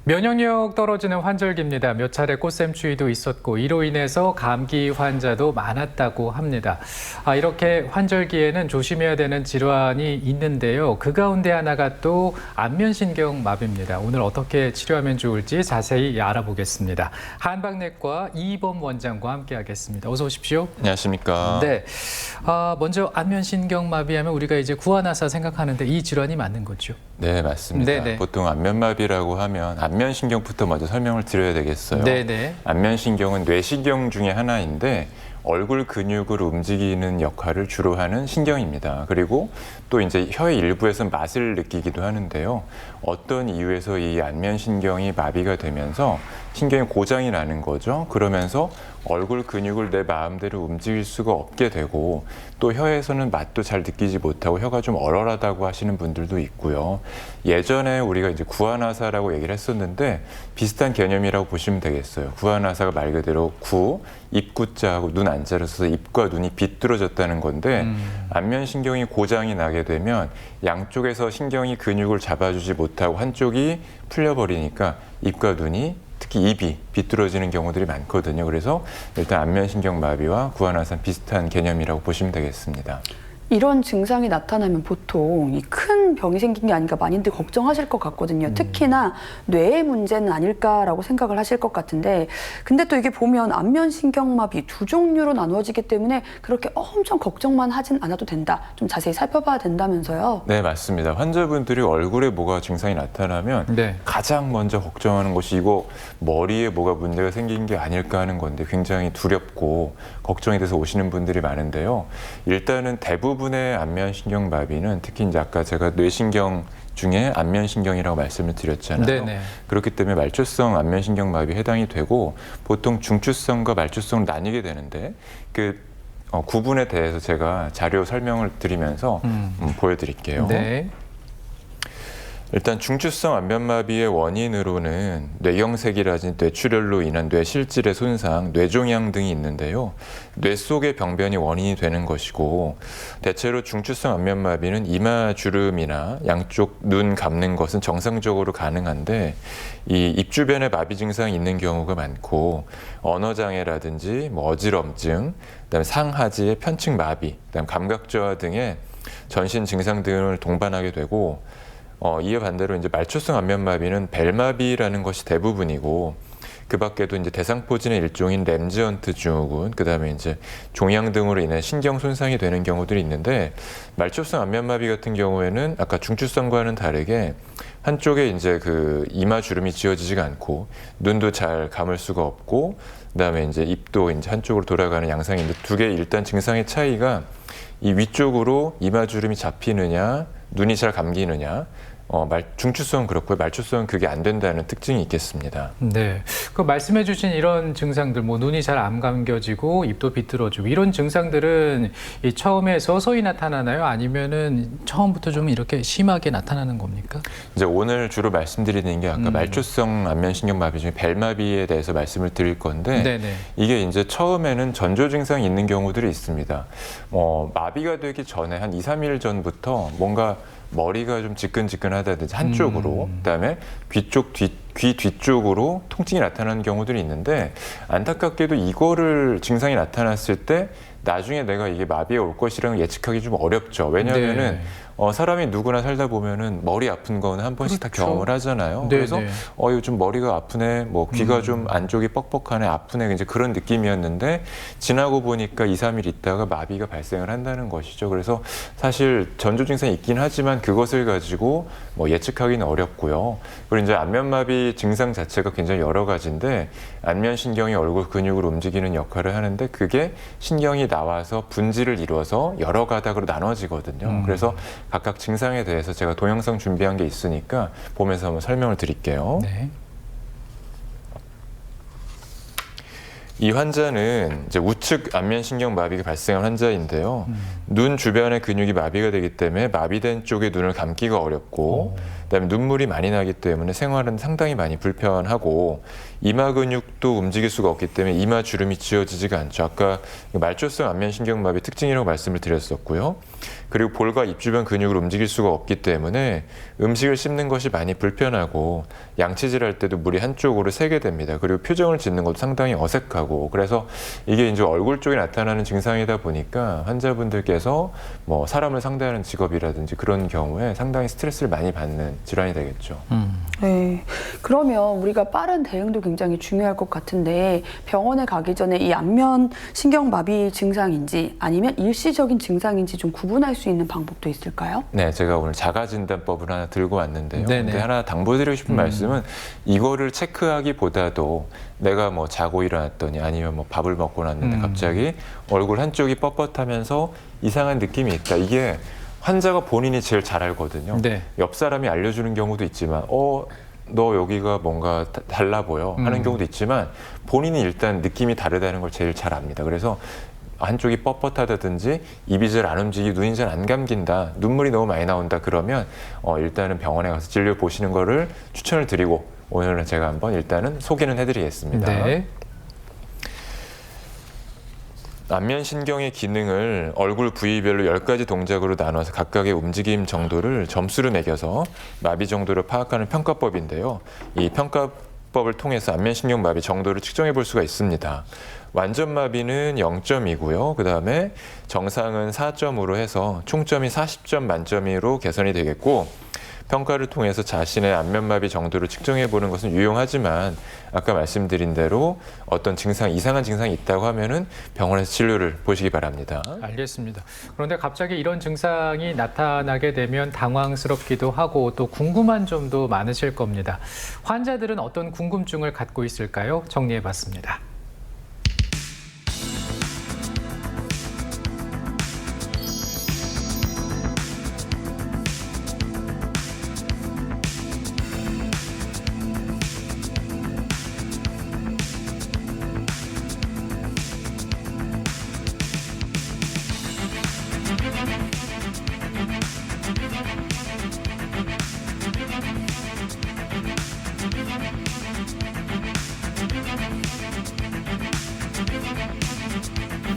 면역력 떨어지는 환절기입니다. 몇 차례 꽃샘추위도 있었고 이로 인해서 감기 환자도 많았다고 합니다. 이렇게 환절기에는 조심해야 되는 질환이 있는데요. 그 가운데 하나가 또 안면신경 마비입니다. 오늘 어떻게 치료하면 좋을지 자세히 알아보겠습니다. 한방내과 이범 원장과 함께하겠습니다. 어서 오십시오. 안녕하십니까. 네, 먼저 안면신경 마비하면 우리가 이제 구안화사 생각하는데 이 질환이 맞는 거죠? 네, 맞습니다. 네네. 보통 안면마비라고 하면 안면신경부터 먼저 설명을 드려야 되겠어요. 네네. 안면신경은 뇌신경 중에 하나인데 얼굴 근육을 움직이는 역할을 주로 하는 신경입니다. 그리고 또 이제 혀의 일부에서 맛을 느끼기도 하는데요. 어떤 이유에서 이 안면신경이 마비가 되면서 신경이 고장이 나는 거죠. 그러면서 얼굴 근육을 내 마음대로 움직일 수가 없게 되고 또 혀에서는 맛도 잘 느끼지 못하고 혀가 좀 얼얼하다고 하시는 분들도 있고요. 예전에 우리가 이제 구안화사라고 얘기를 했었는데 비슷한 개념이라고 보시면 되겠어요. 구안화사가 말 그대로 입구자하고 눈 안자를 써서 입과 눈이 비뚤어졌다는 건데 안면신경이 고장이 나게 되면 양쪽에서 신경이 근육을 잡아주지 못하고 한쪽이 풀려버리니까 입과 눈이 특히 입이 비뚤어지는 경우들이 많거든요. 그래서 일단 안면신경 마비와 구안화사는 비슷한 개념이라고 보시면 되겠습니다. 이런 증상이 나타나면 보통 이 큰 병이 생긴 게 아닌가 많이들 걱정하실 것 같거든요. 특히나 뇌의 문제는 아닐까라고 생각을 하실 것 같은데 근데 또 이게 보면 안면신경마비 두 종류로 나누어지기 때문에 그렇게 엄청 걱정만 하진 않아도 된다. 좀 자세히 살펴봐야 된다면서요. 네, 맞습니다. 환자분들이 얼굴에 뭐가 증상이 나타나면 네. 가장 먼저 걱정하는 것이 이거 머리에 뭐가 문제가 생긴 게 아닐까 하는 건데 굉장히 두렵고 걱정이 돼서 오시는 분들이 많은데요. 일단은 대부분의 안면신경 마비는 특히 이제 아까 제가 뇌신경 중에 안면신경이라고 말씀을 드렸잖아요. 네네. 그렇기 때문에 말초성 안면신경 마비에 해당이 되고 보통 중추성과 말초성을 나뉘게 되는데 구분에 대해서 제가 자료 설명을 드리면서 보여드릴게요. 네. 일단 중추성 안면마비의 원인으로는 뇌경색이라든지 뇌출혈로 인한 뇌실질의 손상, 뇌종양 등이 있는데요. 뇌 속의 병변이 원인이 되는 것이고 대체로 중추성 안면마비는 이마주름이나 양쪽 눈 감는 것은 정상적으로 가능한데 이 입 주변에 마비 증상이 있는 경우가 많고 언어장애라든지 어지럼증, 그다음에 상하지의 편측 마비, 그다음 감각저하 등의 전신 증상 등을 동반하게 되고 이에 반대로 이제 말초성 안면마비는 벨마비라는 것이 대부분이고 그 밖에도 이제 대상포진의 일종인 램즈헌트 증후군, 그다음에 이제 종양 등으로 인해 신경 손상이 되는 경우들이 있는데 말초성 안면마비 같은 경우에는 아까 중추성과는 다르게 한쪽에 이제 이마 주름이 지어지지가 않고 눈도 잘 감을 수가 없고 그다음에 이제 입도 이제 한쪽으로 돌아가는 양상인데 두 개의 일단 증상의 차이가 이 위쪽으로 이마 주름이 잡히느냐 눈이 잘 감기느냐 중추성은 그렇고요. 말초성은 그게 안 된다는 특징이 있겠습니다. 네, 그 말씀해주신 이런 증상들, 눈이 잘 안 감겨지고 입도 비뚤어지고 이런 증상들은 처음에 서서히 나타나나요? 아니면은 처음부터 좀 이렇게 심하게 나타나는 겁니까? 이제 오늘 주로 말씀드리는 게 아까 말초성 안면신경 마비 중에 벨마비에 대해서 말씀을 드릴 건데 네네. 이게 이제 처음에는 전조 증상이 있는 경우들이 있습니다. 마비가 되기 전에 한 2, 3일 전부터 뭔가 머리가 좀 지끈지끈하다든지 한쪽으로 그다음에 귀 뒤쪽으로 통증이 나타나는 경우들이 있는데 안타깝게도 이거를 증상이 나타났을 때 나중에 내가 이게 마비에 올 것이라는 걸 예측하기 좀 어렵죠. 왜냐하면은 네. 사람이 누구나 살다 보면은 머리 아픈 거는 한 번씩 그렇죠. 다 경험을 하잖아요. 네네. 그래서 요즘 머리가 아프네, 귀가 좀 안쪽이 뻑뻑하네, 아프네, 이제 그런 느낌이었는데 지나고 보니까 2, 3일 있다가 마비가 발생을 한다는 것이죠. 그래서 사실 전조 증상이 있긴 하지만 그것을 가지고 예측하기는 어렵고요. 그리고 이제 안면마비 증상 자체가 굉장히 여러 가지인데 안면신경이 얼굴 근육을 움직이는 역할을 하는데 그게 신경이 나와서 분지를 이루어서 여러 가닥으로 나눠지거든요. 그래서 각각 증상에 대해서 제가 동영상 준비한 게 있으니까 보면서 한번 설명을 드릴게요. 네. 이 환자는 이제 우측 안면신경 마비가 발생한 환자인데요. 눈 주변의 근육이 마비가 되기 때문에 마비된 쪽의 눈을 감기가 어렵고 그다음에 눈물이 많이 나기 때문에 생활은 상당히 많이 불편하고 이마 근육도 움직일 수가 없기 때문에 이마 주름이 지어지지가 않죠. 아까 말초성 안면신경마비 특징이라고 말씀을 드렸었고요. 그리고 볼과 입 주변 근육을 움직일 수가 없기 때문에 음식을 씹는 것이 많이 불편하고 양치질 할 때도 물이 한쪽으로 새게 됩니다. 그리고 표정을 짓는 것도 상당히 어색하고 그래서 이게 이제 얼굴 쪽에 나타나는 증상이다 보니까 환자분들께서 뭐 사람을 상대하는 직업이라든지 그런 경우에 상당히 스트레스를 많이 받는 질환이 되겠죠. 네. 그러면 우리가 빠른 대응도 굉장히 중요할 것 같은데 병원에 가기 전에 이 안면 신경마비 증상인지 아니면 일시적인 증상인지 좀 구분할 수 있는 방법도 있을까요? 네, 제가 오늘 자가진단법을 하나 들고 왔는데요. 네네. 근데 하나 당부드리고 싶은 말씀은 이거를 체크하기보다도 내가 뭐 자고 일어났더니 아니면 뭐 밥을 먹고 났는데 갑자기 얼굴 한쪽이 뻣뻣하면서 이상한 느낌이 있다. 이게 환자가 본인이 제일 잘 알거든요. 네. 옆 사람이 알려주는 경우도 있지만 너 여기가 뭔가 달라 보여 하는 경우도 있지만 본인이 일단 느낌이 다르다는 걸 제일 잘 압니다. 그래서 한쪽이 뻣뻣하다든지 입이 잘 안 움직이고 눈이 잘 안 감긴다, 눈물이 너무 많이 나온다 그러면 일단은 병원에 가서 진료 보시는 거를 추천을 드리고 오늘은 제가 한번 일단은 소개는 해드리겠습니다. 네. 안면신경의 기능을 얼굴 부위별로 10가지 동작으로 나눠서 각각의 움직임 정도를 점수로 매겨서 마비 정도를 파악하는 평가법인데요. 이 평가법을 통해서 안면신경 마비 정도를 측정해 볼 수가 있습니다. 완전 마비는 0점이고요. 그 다음에 정상은 4점으로 해서 총점이 40점 만점으로 개선이 되겠고 평가를 통해서 자신의 안면마비 정도를 측정해 보는 것은 유용하지만 아까 말씀드린 대로 어떤 증상, 이상한 증상이 있다고 하면은 병원에서 진료를 보시기 바랍니다. 알겠습니다. 그런데 갑자기 이런 증상이 나타나게 되면 당황스럽기도 하고 또 궁금한 점도 많으실 겁니다. 환자들은 어떤 궁금증을 갖고 있을까요? 정리해 봤습니다.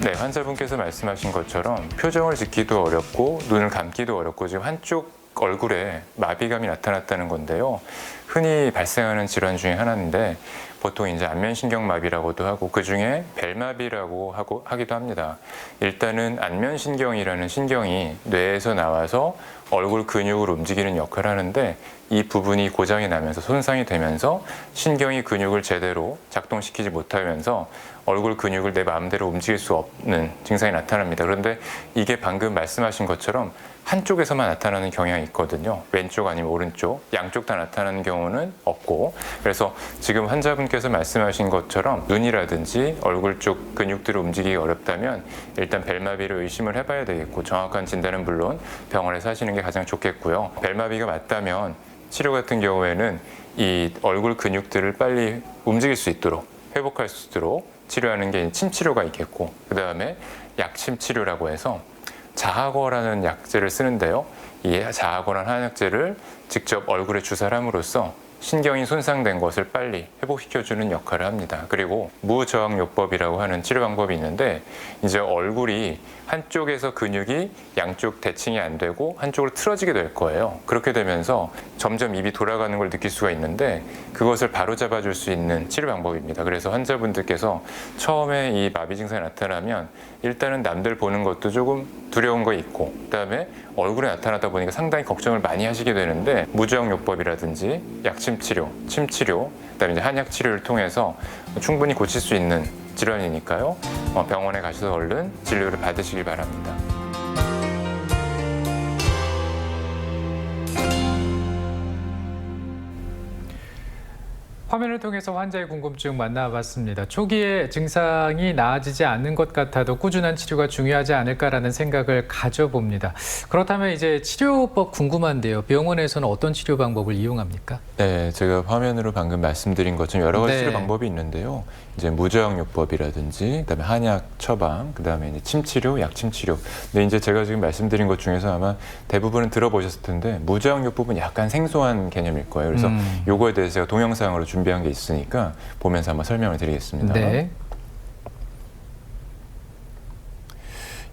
네, 환자분께서 말씀하신 것처럼 표정을 짓기도 어렵고 눈을 감기도 어렵고 지금 한쪽 얼굴에 마비감이 나타났다는 건데요. 흔히 발생하는 질환 중에 하나인데 보통 이제 안면신경마비라고도 하고 그중에 벨마비라고 하기도 합니다. 일단은 안면신경이라는 신경이 뇌에서 나와서 얼굴 근육을 움직이는 역할을 하는데 이 부분이 고장이 나면서 손상이 되면서 신경이 근육을 제대로 작동시키지 못하면서 얼굴 근육을 내 마음대로 움직일 수 없는 증상이 나타납니다. 그런데 이게 방금 말씀하신 것처럼 한쪽에서만 나타나는 경향이 있거든요. 왼쪽 아니면 오른쪽, 양쪽 다 나타나는 경우는 없고 그래서 지금 환자분께서 말씀하신 것처럼 눈이라든지 얼굴 쪽 근육들을 움직이기 어렵다면 일단 벨마비를 의심을 해봐야 되겠고 정확한 진단은 물론 병원에서 하시는 게 가장 좋겠고요. 벨마비가 맞다면 치료 같은 경우에는 이 얼굴 근육들을 빨리 움직일 수 있도록 회복할 수 있도록 치료하는 게 침치료가 있겠고 그 다음에 약침치료라고 해서 자하거라는 약제를 쓰는데요. 이 자하거라는 한약제를 직접 얼굴에 주사를 함으로써 신경이 손상된 것을 빨리 회복시켜주는 역할을 합니다. 그리고 무저항요법이라고 하는 치료 방법이 있는데 이제 얼굴이 한쪽에서 근육이 양쪽 대칭이 안 되고 한쪽으로 틀어지게 될 거예요. 그렇게 되면서 점점 입이 돌아가는 걸 느낄 수가 있는데 그것을 바로잡아 줄 수 있는 치료 방법입니다. 그래서 환자분들께서 처음에 이 마비 증상이 나타나면 일단은 남들 보는 것도 조금 두려운 거 있고 그다음에 얼굴에 나타나다 보니까 상당히 걱정을 많이 하시게 되는데 무저항요법이라든지 약침치료, 침치료, 그다음에 이제 한약치료를 통해서 충분히 고칠 수 있는 질환이니까요. 병원에 가셔서 얼른 진료를 받으시길 바랍니다. 화면을 통해서 환자의 궁금증 만나봤습니다. 초기에 증상이 나아지지 않는 것 같아도 꾸준한 치료가 중요하지 않을까라는 생각을 가져봅니다. 그렇다면 이제 치료법 궁금한데요. 병원에서는 어떤 치료 방법을 이용합니까? 네, 제가 화면으로 방금 말씀드린 것처럼 여러 가지 네. 치료 방법이 있는데요. 이제 무저항요법이라든지, 그다음에 한약 처방, 그다음에 이제 침치료, 약침치료. 근데 이제 제가 지금 말씀드린 것 중에서 아마 대부분은 들어보셨을 텐데 무저항요법은 약간 생소한 개념일 거예요. 그래서 요거에 대해서 제가 동영상으로 준비한 게 있으니까 보면서 한번 설명을 드리겠습니다. 네.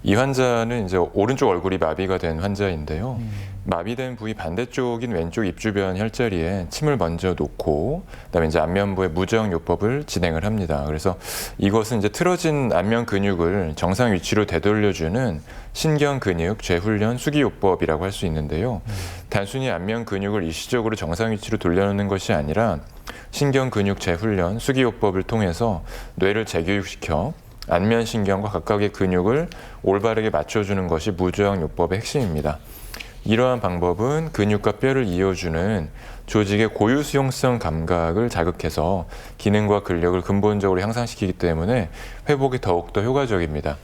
이 환자는 이제 오른쪽 얼굴이 마비가 된 환자인데요. 마비된 부위 반대쪽인 왼쪽 입 주변 혈자리에 침을 먼저 놓고 그다음에 이제 안면부에 무저항요법을 진행을 합니다. 그래서 이것은 이제 틀어진 안면 근육을 정상 위치로 되돌려주는 신경 근육 재훈련 수기요법이라고 할 수 있는데요. 단순히 안면 근육을 일시적으로 정상 위치로 돌려놓는 것이 아니라 신경 근육 재훈련 수기요법을 통해서 뇌를 재교육시켜 안면 신경과 각각의 근육을 올바르게 맞춰주는 것이 무저항요법의 핵심입니다. 이러한 방법은 근육과 뼈를 이어주는 조직의 고유 수용성 감각을 자극해서 기능과 근력을 근본적으로 향상시키기 때문에 회복이 더욱더 효과적입니다.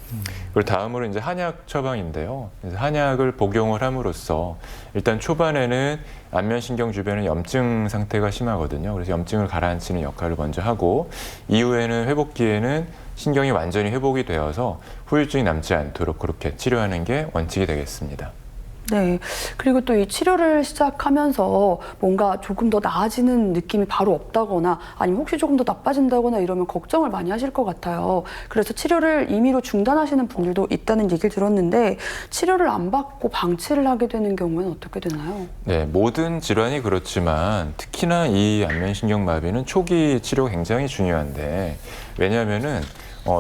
그리고 다음으로 이제 한약 처방인데요. 그래서 한약을 복용을 함으로써 일단 초반에는 안면신경 주변에 염증 상태가 심하거든요. 그래서 염증을 가라앉히는 역할을 먼저 하고 이후에는 회복기에는 신경이 완전히 회복이 되어서 후유증이 남지 않도록 그렇게 치료하는 게 원칙이 되겠습니다. 네. 그리고 또 이 치료를 시작하면서 뭔가 조금 더 나아지는 느낌이 바로 없다거나 아니면 혹시 조금 더 나빠진다거나 이러면 걱정을 많이 하실 것 같아요. 그래서 치료를 임의로 중단하시는 분들도 있다는 얘기를 들었는데 치료를 안 받고 방치를 하게 되는 경우에는 어떻게 되나요? 네, 모든 질환이 그렇지만 특히나 이 안면신경마비는 초기 치료가 굉장히 중요한데 왜냐하면은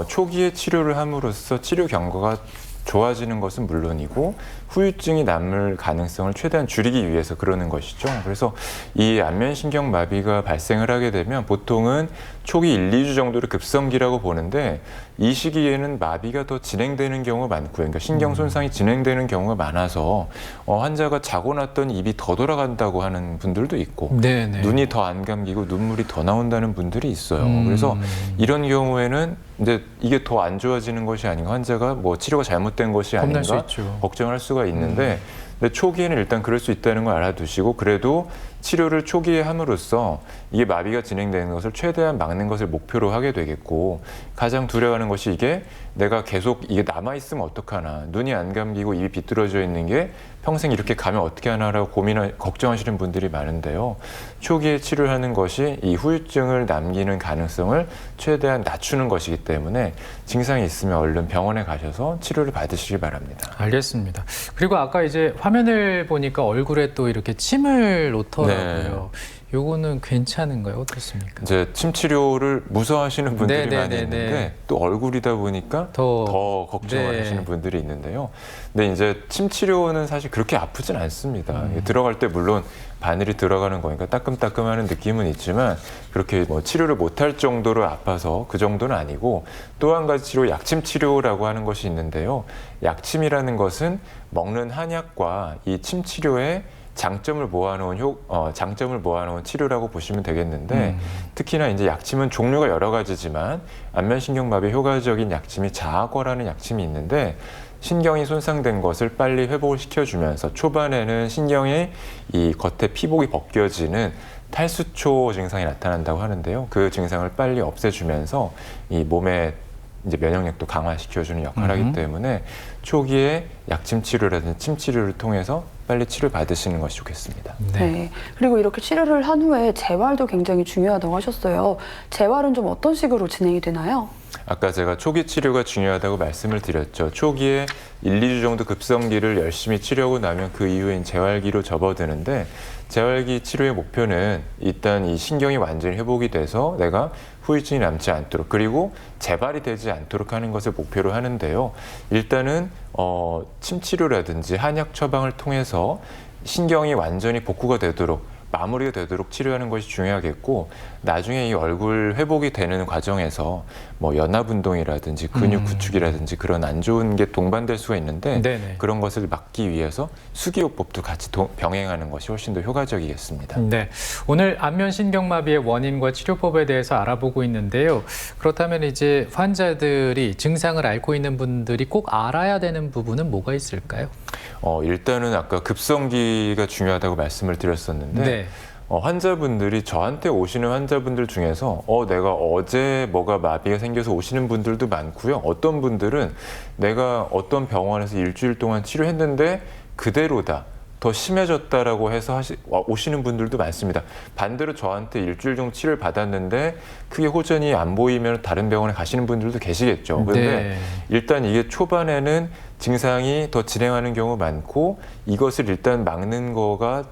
초기에 치료를 함으로써 치료 경과가 좋아지는 것은 물론이고 후유증이 남을 가능성을 최대한 줄이기 위해서 그러는 것이죠. 그래서 이 안면신경마비가 발생을 하게 되면 보통은 초기 1, 2주 정도를 급성기라고 보는데 이 시기에는 마비가 더 진행되는 경우가 많고요. 그러니까 신경 손상이 진행되는 경우가 많아서 환자가 자고 났더니 입이 더 돌아간다고 하는 분들도 있고 네네. 눈이 더 안 감기고 눈물이 더 나온다는 분들이 있어요. 그래서 이런 경우에는 이제 이게 더 안 좋아지는 것이 아닌가 환자가 뭐 치료가 잘못된 것이 겁날 수 아닌가 있죠. 걱정할 수가 있는데 근데 초기에는 일단 그럴 수 있다는 걸 알아두시고 그래도 치료를 초기에 함으로써 이게 마비가 진행되는 것을 최대한 막는 것을 목표로 하게 되겠고 가장 두려워하는 것이 이게 내가 계속 이게 남아있으면 어떡하나 눈이 안 감기고 입이 비뚤어져 있는 게 평생 이렇게 가면 어떻게 하나라고 걱정하시는 분들이 많은데요. 초기에 치료를 하는 것이 이 후유증을 남기는 가능성을 최대한 낮추는 것이기 때문에 증상이 있으면 얼른 병원에 가셔서 치료를 받으시기 바랍니다. 알겠습니다. 그리고 아까 이제 화면을 보니까 얼굴에 또 이렇게 침을 놓더라고요. 요거는 괜찮은가요? 어떻습니까? 이제 침 치료를 무서워하시는 분들이 네네네네. 많이 있는데 또 얼굴이다 보니까 더 걱정하시는 분들이 있는데요. 근데 이제 침 치료는 사실 그렇게 아프진 않습니다. 들어갈 때 물론 바늘이 들어가는 거니까 따끔따끔하는 느낌은 있지만 그렇게 뭐 치료를 못할 정도로 아파서 그 정도는 아니고 또 한 가지 치료 약침 치료라고 하는 것이 있는데요. 약침이라는 것은 먹는 한약과 이 침 치료에 장점을 모아놓은 치료라고 보시면 되겠는데 특히나 이제 약침은 종류가 여러 가지지만 안면신경마비에 효과적인 약침이 자악어라는 약침이 있는데 신경이 손상된 것을 빨리 회복을 시켜주면서 초반에는 신경의 이 겉에 피복이 벗겨지는 탈수초 증상이 나타난다고 하는데요. 그 증상을 빨리 없애주면서 이 몸의 이제 면역력도 강화시켜주는 역할을 하기 때문에 초기에 약침 치료라든지 침 치료를 통해서 빨리 치료 받으시는 것이 좋겠습니다. 네. 그리고 이렇게 치료를 한 후에 재활도 굉장히 중요하다고 하셨어요. 재활은 좀 어떤 식으로 진행이 되나요? 아까 제가 초기 치료가 중요하다고 말씀을 드렸죠. 초기에 1, 2주 정도 급성기를 열심히 치료하고 나면 그 이후엔 재활기로 접어드는데 재활기 치료의 목표는 일단 이 신경이 완전히 회복이 돼서 내가 후유증이 남지 않도록 그리고 재발이 되지 않도록 하는 것을 목표로 하는데요. 일단은 침 치료라든지 한약 처방을 통해서 신경이 완전히 복구가 되도록 마무리가 되도록 치료하는 것이 중요하겠고 나중에 이 얼굴 회복이 되는 과정에서 뭐 연합 운동이라든지 근육 구축이라든지 그런 안 좋은 게 동반될 수가 있는데 네네. 그런 것을 막기 위해서 수기요법도 같이 병행하는 것이 훨씬 더 효과적이겠습니다. 네, 오늘 안면신경마비의 원인과 치료법에 대해서 알아보고 있는데요. 그렇다면 이제 환자들이 증상을 앓고 있는 분들이 꼭 알아야 되는 부분은 뭐가 있을까요? 일단은 아까 급성기가 중요하다고 말씀을 드렸었는데 네. 환자분들이 저한테 오시는 환자분들 중에서 내가 어제 뭐가 마비가 생겨서 오시는 분들도 많고요. 어떤 분들은 내가 어떤 병원에서 일주일 동안 치료했는데 그대로다. 더 심해졌다라고 해서 오시는 분들도 많습니다. 반대로 저한테 일주일 정도 치료를 받았는데 크게 호전이 안 보이면 다른 병원에 가시는 분들도 계시겠죠. 그런데 네. 일단 이게 초반에는 증상이 더 진행하는 경우 많고 이것을 일단 막는 거가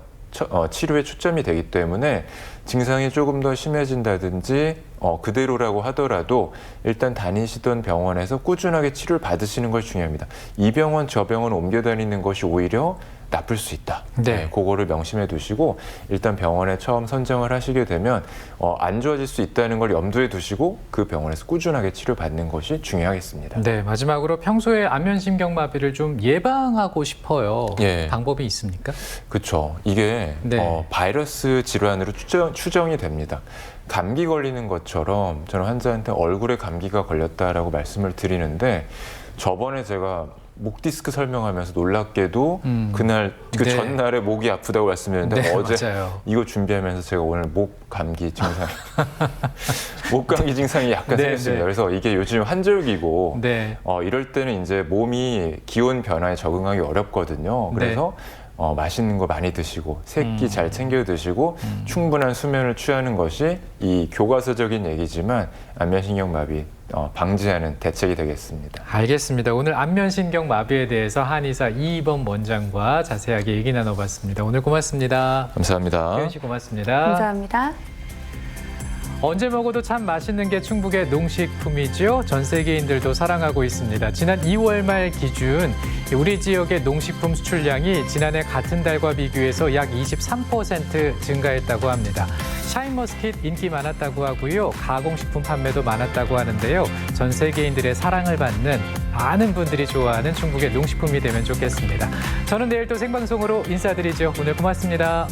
치료에 초점이 되기 때문에 증상이 조금 더 심해진다든지 그대로라고 하더라도 일단 다니시던 병원에서 꾸준하게 치료를 받으시는 것이 중요합니다. 이 병원 저 병원 옮겨 다니는 것이 오히려 나쁠 수 있다. 네. 그거를 명심해 두시고 일단 병원에 처음 선정을 하시게 되면 안 좋아질 수 있다는 걸 염두에 두시고 그 병원에서 꾸준하게 치료받는 것이 중요하겠습니다. 네, 마지막으로 평소에 안면신경마비를 좀 예방하고 싶어요. 예. 방법이 있습니까? 그렇죠. 이게 네. 바이러스 질환으로 추정이 됩니다. 감기 걸리는 것처럼 저는 환자한테 얼굴에 감기가 걸렸다라고 말씀을 드리는데 저번에 제가 목 디스크 설명하면서 놀랍게도 그날 그 네. 전날에 목이 아프다고 말씀드렸는데 네, 어제 맞아요. 이거 준비하면서 제가 오늘 목 감기 증상 목 감기 증상이 약간 네, 생겼습니다. 네. 그래서 이게 요즘 환절기고 네. 이럴 때는 이제 몸이 기온 변화에 적응하기 어렵거든요. 그래서 맛있는 거 많이 드시고 새끼 잘 챙겨 드시고 충분한 수면을 취하는 것이 이 교과서적인 얘기지만 안면신경마비 방지하는 대책이 되겠습니다. 알겠습니다. 오늘 안면신경마비에 대해서 한의사 이희범 원장과 자세하게 얘기 나눠봤습니다. 오늘 고맙습니다. 감사합니다. 혜연 씨 고맙습니다. 감사합니다. 언제 먹어도 참 맛있는 게 충북의 농식품이죠. 전 세계인들도 사랑하고 있습니다. 지난 2월 말 기준 우리 지역의 농식품 수출량이 지난해 같은 달과 비교해서 약 23% 증가했다고 합니다. 샤인머스킷 인기 많았다고 하고요. 가공식품 판매도 많았다고 하는데요. 전 세계인들의 사랑을 받는 많은 분들이 좋아하는 충북의 농식품이 되면 좋겠습니다. 저는 내일 또 생방송으로 인사드리죠. 오늘 고맙습니다.